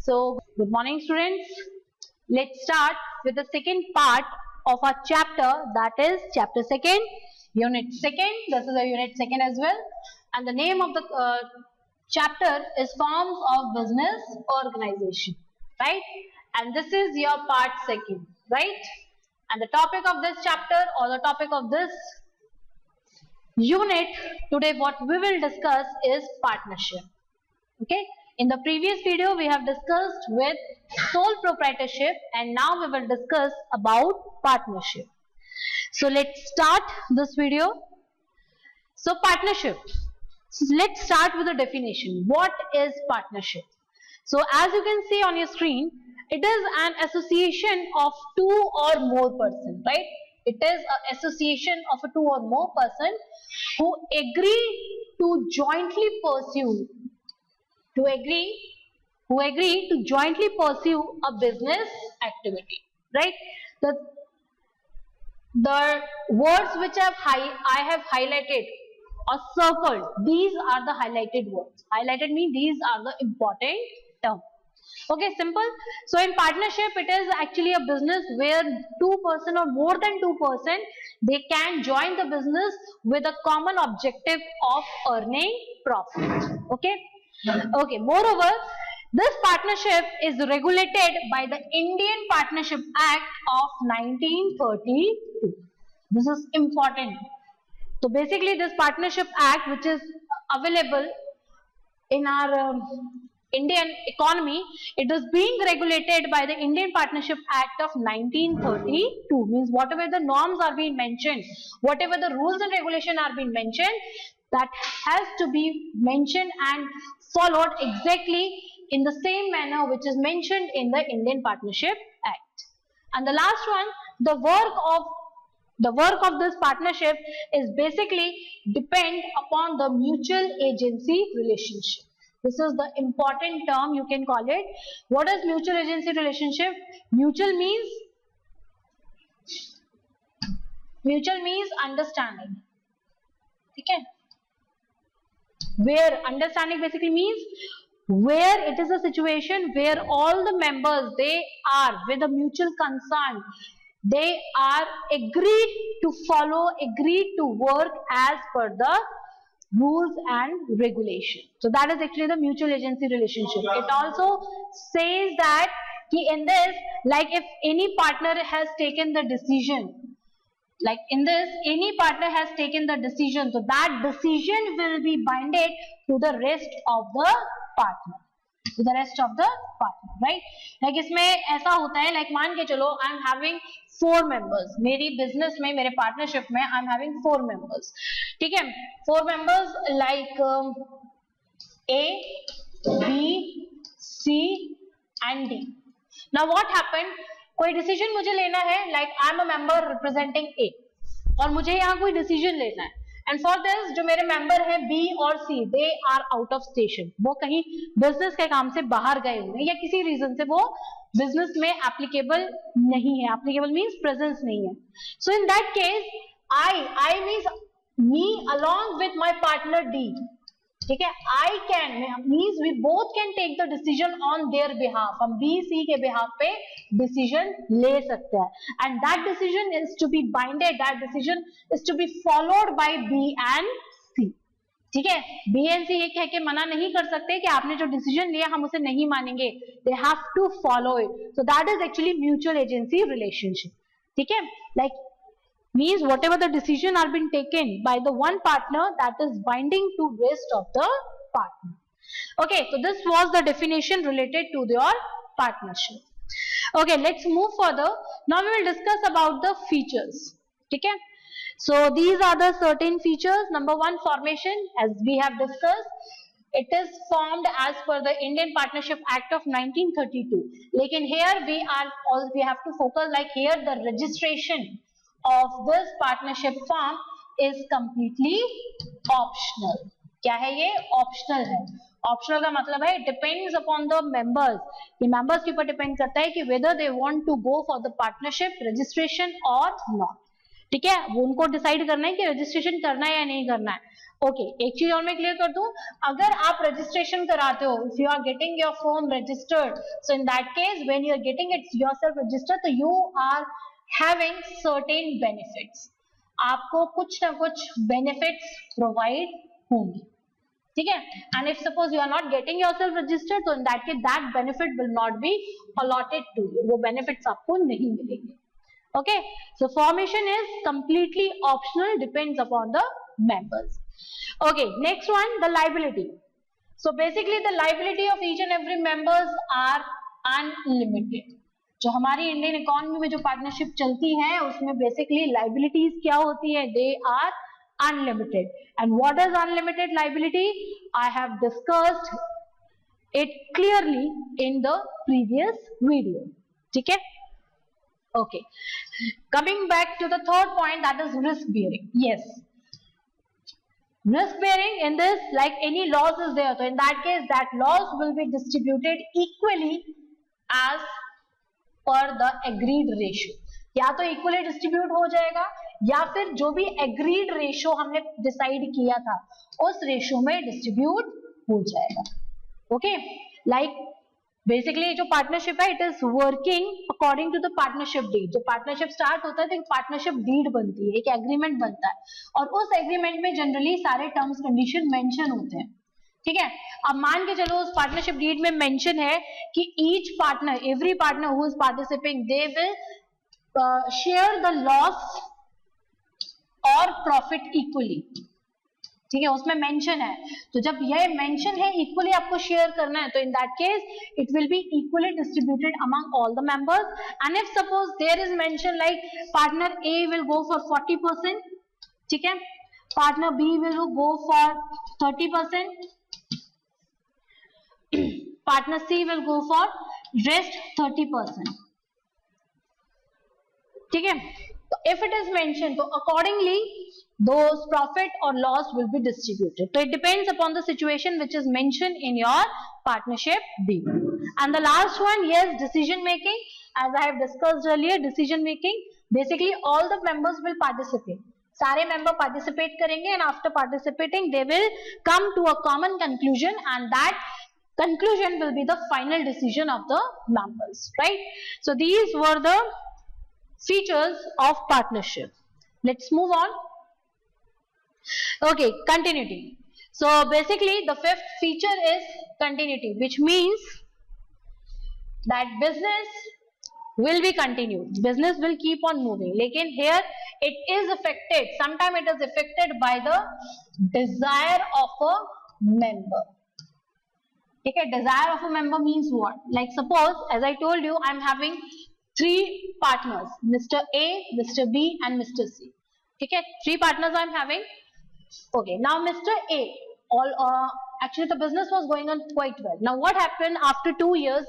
So, good morning, students. Let's start with the second part of our chapter, that is chapter second, unit second. This is a unit second as well, and the name of the chapter is forms of business organization, right? And this is your part second, right? And the topic of this chapter or the topic of this unit today, what we will discuss is partnership. Okay, in the previous video we have discussed with sole proprietorship, and now we will discuss about partnership. So let's start this video. So partnership, let's start with the definition. What is partnership? So as you can see on your screen, it is an association of two or more persons, right? It is an association of a two or more person who agree to jointly pursue who agree to jointly pursue a business activity, right? The words which I have highlighted or circled, these are the highlighted words. Highlighted means these are the important terms. Okay, simple. So in partnership, it is actually a business where two person or more than two person, they can join the business with a common objective of earning profit. Okay. Okay, moreover, this partnership is regulated by the Indian Partnership Act of 1932. This is important. So basically this Partnership Act, which is available in our Indian economy, it is being regulated by the Indian Partnership Act of 1932. Means whatever the norms are being mentioned, whatever the rules and regulation are being mentioned, that has to be mentioned and followed exactly in the same manner which is mentioned in the Indian Partnership Act. And the last one, the work of this partnership is basically depend upon the mutual agency relationship. This is the important term, you can call it. What is mutual agency relationship? Mutual means understanding. Okay? Where understanding basically means where it is a situation where all the members, they are with a mutual concern, they are agreed to follow, agreed to work as per the rules and regulation. So that is actually the mutual agency relationship. It also says that in this, like if any partner has taken the decision, like in this, any partner has taken the decision, so that decision will be binded to the rest of the partner. To the rest of the partner, right? Like इसमें ऐसा होता है, like मान के चलो, I am having 4 members. मेरी business में, मेरे partnership में, I am having 4 members. ठीक है? 4 members like A, B, C and D. Now what happened? कोई डिसीजन मुझे लेना है, like I am a member representing ए, और मुझे यहाँ कोई डिसीजन लेना है, एंड फॉर दिस जो मेरे मेंबर हैं बी और C, they are out of station, वो कहीं बिजनेस के काम से बाहर गए हुए या किसी रीजन से वो बिजनेस में एप्लीकेबल नहीं है. एप्लीकेबल मीन्स प्रेजेंस नहीं है. So in that case I means me along with my partner D. ठीक है, I can means we both can take the decision on their behalf. हम बी सी के behalf पे decision ले सकते हैं, and that decision is to be binded, that decision is to be followed by B and C. ठीक है, B and सी ये कह के मना नहीं कर सकते कि आपने जो डिसीजन लिया हम उसे नहीं मानेंगे. They have to follow it. So that is actually mutual agency relationship. ठीक है, like means whatever the decision are being taken by the one partner, that is binding to rest of the partner. Okay, so this was the definition related to your partnership. Okay, let's move further. Now we will discuss about the features. Okay, so these are the certain features. Number 1, formation, as we have discussed. It is formed as per the Indian Partnership Act of 1932. Lekin here we have to focus, like here the registration of this partnership firm is completely optional. क्या है ये? Optional है. Optional का मतलब है depends upon the members. ये members के ऊपर depend करता है कि whether they want to go for the partnership registration or not. ठीक है, वो उनको डिसाइड करना है कि रजिस्ट्रेशन करना है या नहीं करना है। ओके, एक चीज और मैं क्लियर कर दूं, अगर आप रजिस्ट्रेशन कराते हो, if you are getting your firm registered, so in that case when you are getting it yourself registered, तो you are having certain benefits, आपको कुछ ना कुछ बेनिफिट्स प्रोवाइड होंगे, ठीक है। And if suppose you are not getting yourself registered, तो in that case that benefit will not be allotted to you, वो बेनिफिट्स आपको नहीं मिलेंगे। Okay, so formation is completely optional, depends upon the members. Okay, next one, the liability. So basically the liability of each and every members are unlimited. जो हमारी Indian economy में जो partnership चलती है उसमें बेसिकली लाइबिलिटीज क्या होती है, they are unlimited. And what is unlimited liability, I have discussed it clearly in the previous video, ठीक है. Okay, coming back to the third point, that is risk bearing. Yes, risk bearing in this, like any loss is there, so in that case that loss will be distributed equally as per the agreed ratio. या तो equally distribute हो जाएगा या फिर जो भी agreed ratio हमने decide किया था उस ratio में distribute हो जाएगा. Okay, like बेसिकली जो पार्टनरशिप है it is working according to the partnership deed. जब पार्टनरशिप स्टार्ट होता है तो एक पार्टनरशिप डीड बनती है, एक एग्रीमेंट बनता है और उस एग्रीमेंट में जनरली सारे टर्म्स कंडीशन मेंशन होते हैं, ठीक है. अब मान के चलो उस पार्टनरशिप डीड में मेंशन है कि each partner, every partner who is participating, they will share the loss और प्रॉफिट इक्वली, ठीक है, उसमें मेंशन है. तो जब यह मेंशन है इक्वली आपको शेयर करना है, तो in that case it will be equally distributed among all the members. And if suppose there is mention like partner A will go for 40%, ठीक है, partner B will go for 30%, partner C will go for rest 30%, ठीक है. तो if it is mention, तो accordingly those profit or loss will be distributed. So it depends upon the situation which is mentioned in your partnership deed. And the last one, yes, decision making. As I have discussed earlier, decision making, basically all the members will participate. सारे member participate करेंगे and after participating they will come to a common conclusion and that conclusion will be the final decision of the members, right? So these were the features of partnership. Let's move on. Okay, continuity. So basically the fifth feature is continuity, which means that business will be continued, business will keep on moving. Lekin here it is affected, sometimes it is affected by the desire of a member. Okay, desire of a member means what? Like suppose, as I told you, I am having three partners, Mr. A, Mr. B and Mr. C. Okay, three partners I am having. Okay, now Mr. A, actually the business was going on quite well. Now what happened after 2 years,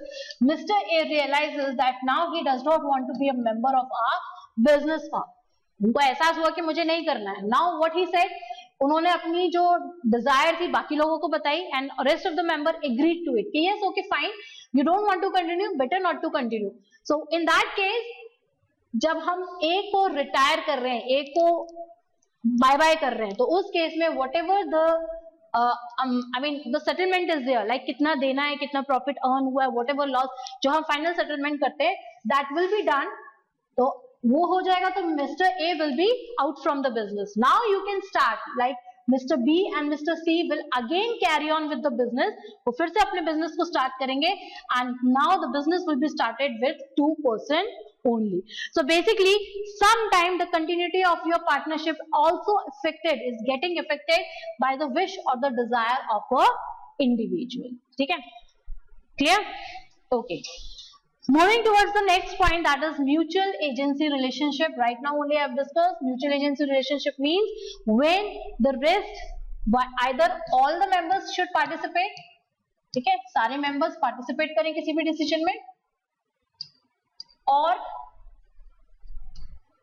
Mr. A realizes that now he does not want to be a member of our business firm. उनको एहसास हुआ कि मुझे नहीं करना है. Now what he said, उन्होंने अपनी जो डिजायर थी बाकी लोगों को बताई and rest of the member agreed to it. Yes, okay, fine, you don't want to continue, better not to continue. So in that case, जब हम A को रिटायर कर रहे हैं, A को बाय बाय कर रहे हैं, तो उस केस में whatever the I mean the settlement is there, like कितना देना है, कितना प्रॉफिट अर्न हुआ है, वट एवर लॉस, जो हम फाइनल सेटलमेंट करते हैं दैट विल बी डन. तो वो हो जाएगा, तो mister A will be out from the business. Now you can start, like mister B and mister C will again carry on with the business. वो फिर से अपने बिजनेस को स्टार्ट करेंगे and now the business will be started with 2% only. So basically sometime the continuity of your partnership also is getting affected by the wish or the desire of a individual. ठीक है, clear? Okay, moving towards the next point, that is mutual agency relationship. Right now only I have discussed mutual agency relationship means when the rest, either all the members should participate, ठीक है, सारे members participate करें किसी भी decision में, or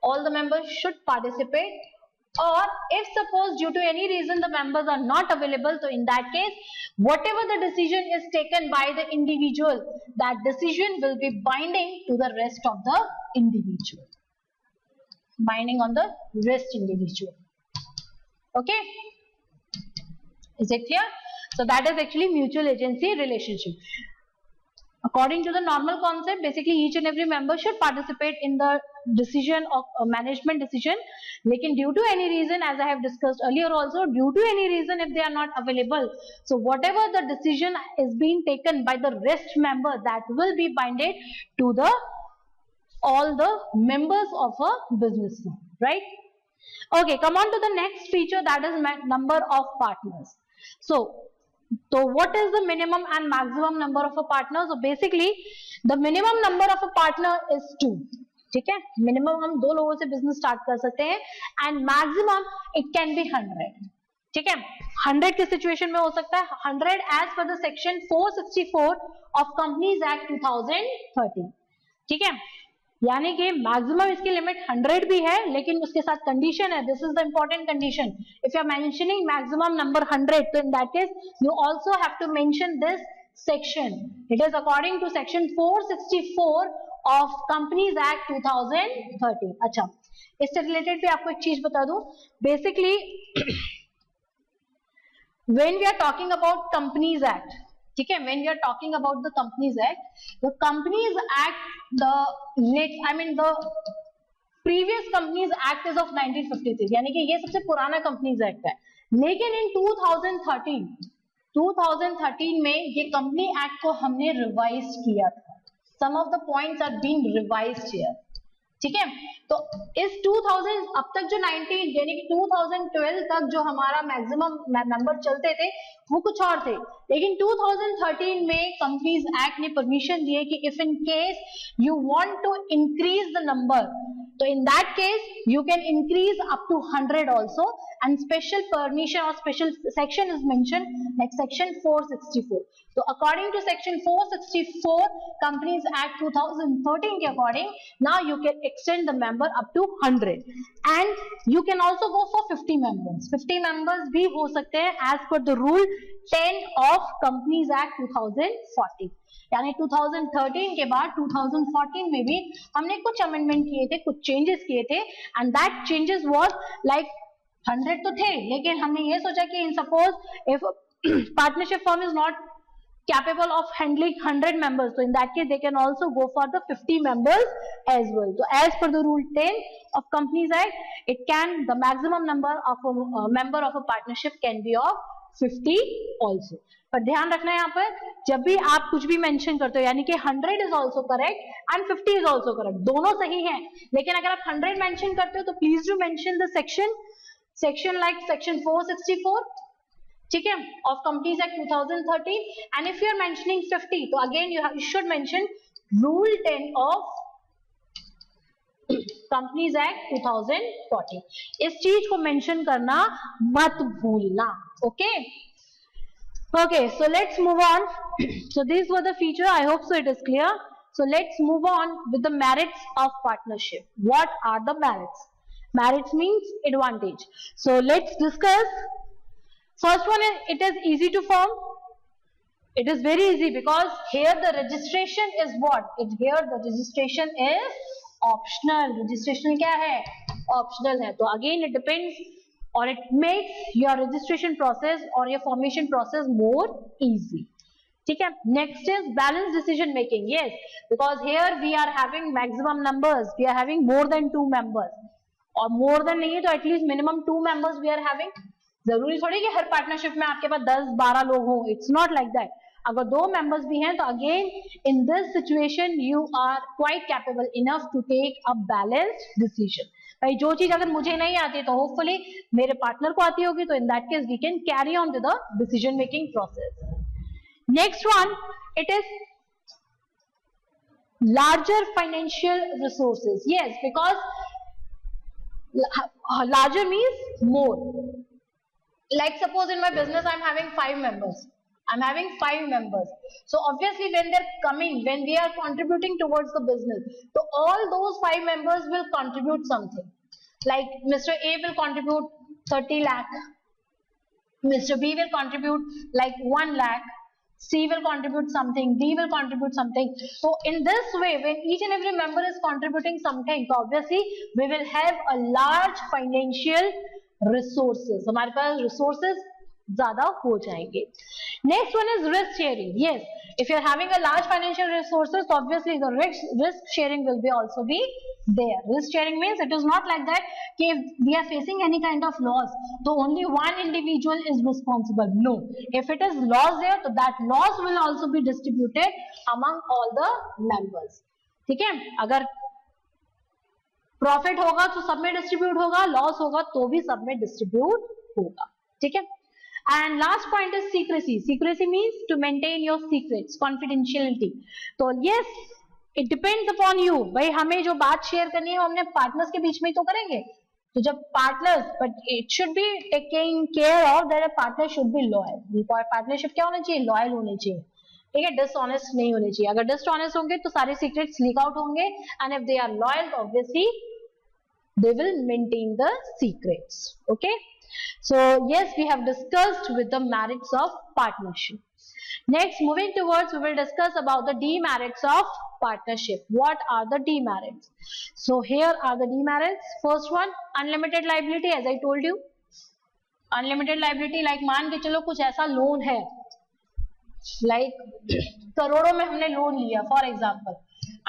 all the members should participate, or if suppose due to any reason the members are not available, so in that case whatever the decision is taken by the individual, that decision will be binding to the rest of the individual. binding on the rest individual. Okay, is it clear? So that is actually mutual agency relationship. According to the normal concept, basically each and every member should participate in the decision of management decision. Lekin due to any reason, as I have discussed earlier also, due to any reason if they are not available, so whatever the decision is being taken by the rest member, that will be binded to the all the members of a business, right? Okay, come on to the next feature, that is number of partners. So what is the minimum and maximum number of a partner? So basically the minimum number of a partner is 2. ठीक है, minimum हम 2 लोगों से business start कर सकते हैं and maximum it can be 100. ठीक है, 100 के सिचुएशन में हो सकता है 100 as per the section 464 of companies act 2013. ठीक है, यानी कि मैक्सिमम इसकी लिमिट 100 भी है, लेकिन उसके साथ कंडीशन है. This is the important condition. If you are mentioning maximum number 100, तो in that case you also have to mention this section. It is according to section 464 of companies act 2013. अच्छा, इससे related भी आपको एक चीज बता दूं. Basically when we are talking about companies act, ठीक है, when we are talking about the Companies Act, the Companies Act, the previous Companies Act is of 1953, यानी कि ये सबसे पुराना Companies Act है. लेकिन इन 2013 में ये Company Act को हमने रिवाइज किया था. Some of the points are being revised here. ठीक है, तो इस 2000 अब तक जो 19 यानी कि 2012 तक जो हमारा मैक्सिमम नंबर चलते थे वो कुछ और थे, लेकिन 2013 में कंपनीज एक्ट ने परमिशन दी है कि if in case you want to increase the number, तो in that case you can increase up to 100 also, and special permission और special section is mention like section 464. तो according to section 464 companies act 2013 के according now you can extend the member up to 100 and you can also go for 50 members. 50 members भी हो सकते हैं as per the rule 10 of Companies Act 2014. यानी 2013 के बाद 2014 में भी हमने कुछ अमेंडमेंट किए थे, कुछ चेंजेस किए थे, and that changes was like 100 तो थे, लेकिन हमने ये सोचा कि in suppose if partnership firm is not capable of handling 100 members, so in that case they can also go for the 50 members as well. So as per the rule 10 of Companies Act, it can, the maximum number of a member of a partnership can be of 50 also. पर ध्यान रखना है यहाँ पर, जब भी आप कुछ भी मेंशन करते हो, यानी कि 100 is also correct and 50 is also correct, दोनों सही हैं, लेकिन अगर आप 100 मेंशन करते हो तो please do mention the section like section 464, ठीक है, of companies act 2013, and if you are mentioning 50, तो again you should mention rule 10 of companies act 2014. इस चीज को मेंशन करना मत भूलना. Okay, okay, so let's move on. So these were the feature. I hope so it is clear. So let's move on with the merits of partnership. What are the merits? Merits means advantage. So let's discuss. First one is, it is easy to form. It is very easy because here the registration is what? Here the registration is optional. Registration क्या है? Optional है. तो again it depends, or it makes your registration process or your formation process more easy. ठीक है. Next is balanced decision making. Yes, because here we are having maximum numbers. We are having more than 2 members. और more than नहीं है तो at least minimum 2 members we are having. जरूरी थोड़ी कि हर partnership में आपके पास 10-12 लोग हों. It's not like that. अगर 2 मेंबर्स भी हैं तो again in this situation you are quite capable enough to take a balanced decision. भाई जो चीज अगर मुझे नहीं आती तो होपफुली मेरे पार्टनर को आती होगी, तो in that case we can carry on with the decision making process. Next one, it is larger financial resources. Yes, because larger means more. Like suppose in my business I'm having 5 members. So obviously when they're coming, when we are contributing towards the business, so all those 5 members will contribute something. Like Mr. A will contribute 30 lakh. Mr. B will contribute like 1 lakh. C will contribute something, D will contribute something. So in this way, when each and every member is contributing something, so obviously we will have a large financial resources. हमारे पास resources ज़्यादा हो जाएंगे. Next one is risk sharing. Yes, if you are having a large financial resources, so obviously the risk sharing will be also be there. Risk sharing means it is not like that if we are facing any kind of loss, so only one individual is responsible. No, if it is loss there, so that loss will also be distributed among all the members. ठीक है, अगर profit होगा तो सब में distribute होगा, loss होगा तो भी सब में डिस्ट्रीब्यूट होगा. ठीक है. And last point is secrecy. Secrecy means to maintain your secrets, confidentiality. So yes, it depends upon you. भाई हमें जो बात शेयर करनी है वो हमने पार्टनर्स के बीच में तो करेंगे. तो जब partners, but it should be taking care of that a partner should be loyal. Partnership क्या होना चाहिए? लॉयल होनी चाहिए. ठीक है, डिसऑनेस्ट नहीं होनी चाहिए. अगर डिसऑनेस्ट होंगे तो सारे सीक्रेट्स लीक आउट होंगे. And if they are loyal, obviously they will maintain the secrets. Okay, so yes, we have discussed with the merits of partnership. Next, moving towards, we will discuss about the demerits of partnership. What are the demerits? So here are the demerits. First one, unlimited liability. As I told you, unlimited liability, like मान के चलो कुछ ऐसा loan है, like करोड़ों में हमने loan लिया for example,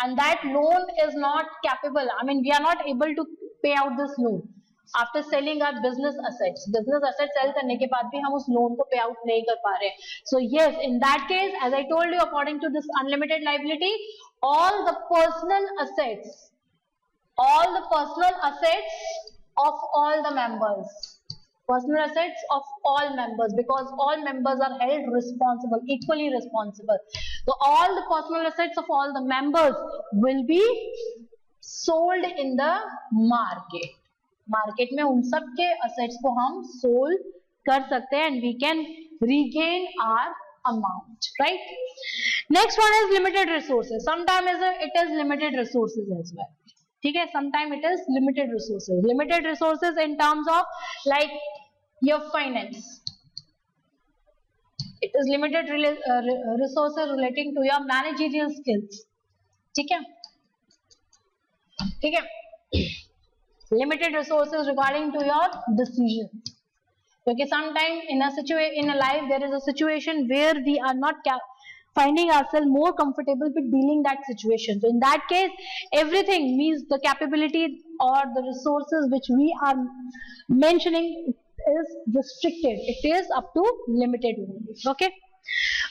and that loan is not capable, I mean we are not able to pay out this loan after selling our business assets. Business assets sell करने के बाद भी हम उस लोन को पे आउट नहीं कर पा रहे. So yes, in that case, as I told you, according to this unlimited liability, all the personal assets of all the members, personal assets of all members, because all members are held responsible, equally responsible. So all the personal assets of all the members will be sold in the market. Market में उन सब के assets को हम sold कर सकते हैं and we can regain our amount, right? Next one is limited resources. Sometimes it is limited resources as well. ठीक है, sometimes it is limited resources. Limited resources in terms of like your finance. It is limited resources relating to your managerial skills. ठीक है, ठीक है. Limited resources regarding to your decisions. Okay, sometime in a life there is a situation where we are not finding ourselves more comfortable with dealing that situation. So in that case, everything means the capability or the resources which we are mentioning is restricted. It is up to limited only. Okay.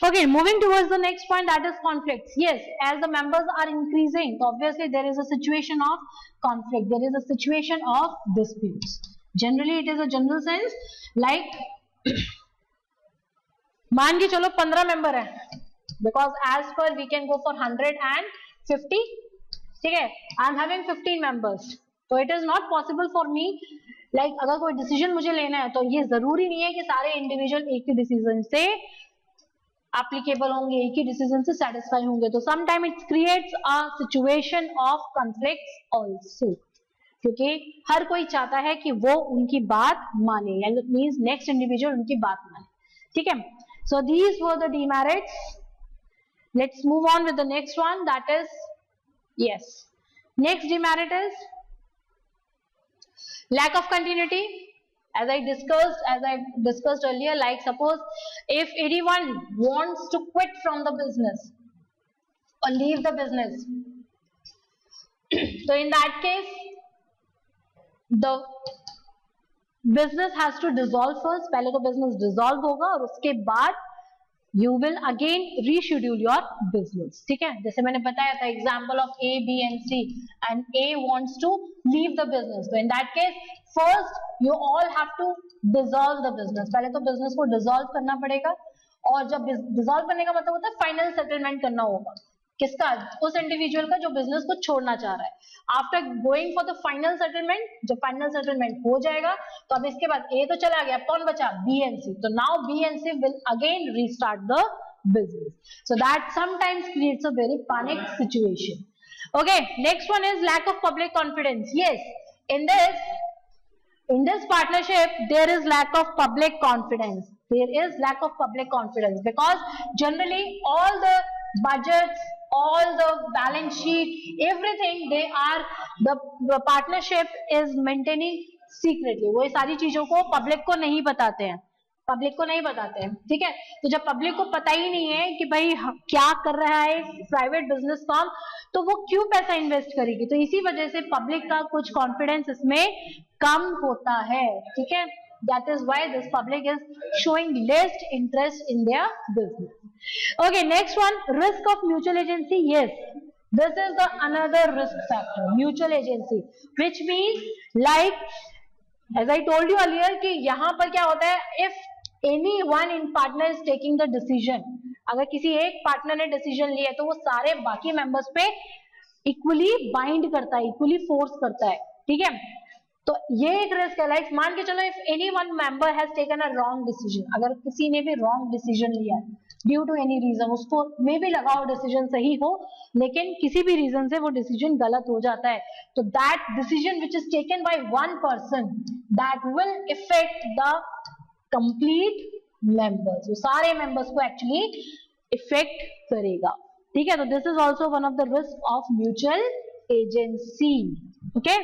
Okay, moving towards the next point, that is conflicts. Yes, as the members are increasing, obviously there is a situation of conflict. There is a situation of disputes. Generally, it is a general sense like मान के चलो 15 member है, because as per we can go for 150. ठीक है, I am having 15 members, so it is not possible for me. Like अगर कोई decision मुझे लेना है तो ये जरूरी नहीं है कि सारे individual एक ही decision से applicable होंगे, एक ही decision से satisfy होंगे. तो sometime it creates a situation of conflicts also, क्योंकि हर कोई चाहता है कि वो उनकी बात माने, and it means next individual उनकी बात माने. ठीक है, so these were the demerits. Let's move on with the next one, that is, yes, next demerit is lack of continuity. As I discussed earlier, like suppose if anyone wants to quit from the business or leave the business, so in that case the business has to dissolve first. पहले तो business dissolve होगा और उसके बाद you will again reschedule your business. ठीक है, जैसे मैंने बताया था example of A, B and C, and A wants to leave the business. So in that case, first you all have to dissolve the business. पहले तो business को dissolve करना पड़ेगा, और जब dissolve करने का मतलब होता है final settlement करना होगा. किसका? उस इंडिविजुअल का जो बिजनेस को छोड़ना चाह रहा है. After going for the final settlement, जब फाइनल सेटलमेंट हो जाएगा तो अब इसके बाद ए तो चला गया, कौन बचा? B and C. तो now B and C will again restart the business. So that sometimes creates a very panic situation. Okay, next one is lack of public confidence. Yes, in this partnership there is lack of public confidence. there is lack of public confidence, because generally all the budgets, all the balance sheet, everything, they are the partnership is maintaining secretly. वो ये सारी चीजों को public को नहीं बताते हैं, public को नहीं बताते हैं, ठीक है। तो जब पब्लिक को पता ही नहीं है कि भाई क्या कर रहा है प्राइवेट बिजनेस फर्म, तो वो क्यों पैसा इन्वेस्ट करेगी, तो इसी वजह से पब्लिक का कुछ कॉन्फिडेंस इसमें कम होता है, ठीक है। That is why this public is showing less interest in their business. Okay, next one, risk of mutual agency. Yes, this is the another risk factor, mutual agency, which means like as I told you earlier कि यहाँ पर क्या होता है, if anyone in partner is taking the decision, अगर किसी एक partner ने डिसीजन लिया तो वो सारे बाकी मेंबर्स पे इक्वली बाइंड करता है, इक्वली फोर्स करता है, ठीक है। तो ये एक रिस्क है, लाइक मान के चलो if any one member has taken a wrong decision, अगर किसी ने भी रॉन्ग डिसीजन लिया ड्यू टू एनी रीजन, उसको मे भी लगा हो डिसीजन सही हो, लेकिन किसी भी रीजन से वो डिसीजन गलत हो जाता है, तो that decision which is taken by one person that will effect the complete members, वो सारे मेंबर्स को एक्चुअली इफेक्ट करेगा, ठीक है। तो this is also one of the risk of mutual agency, okay.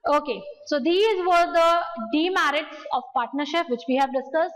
Okay, so these were the demerits of partnership which we have discussed.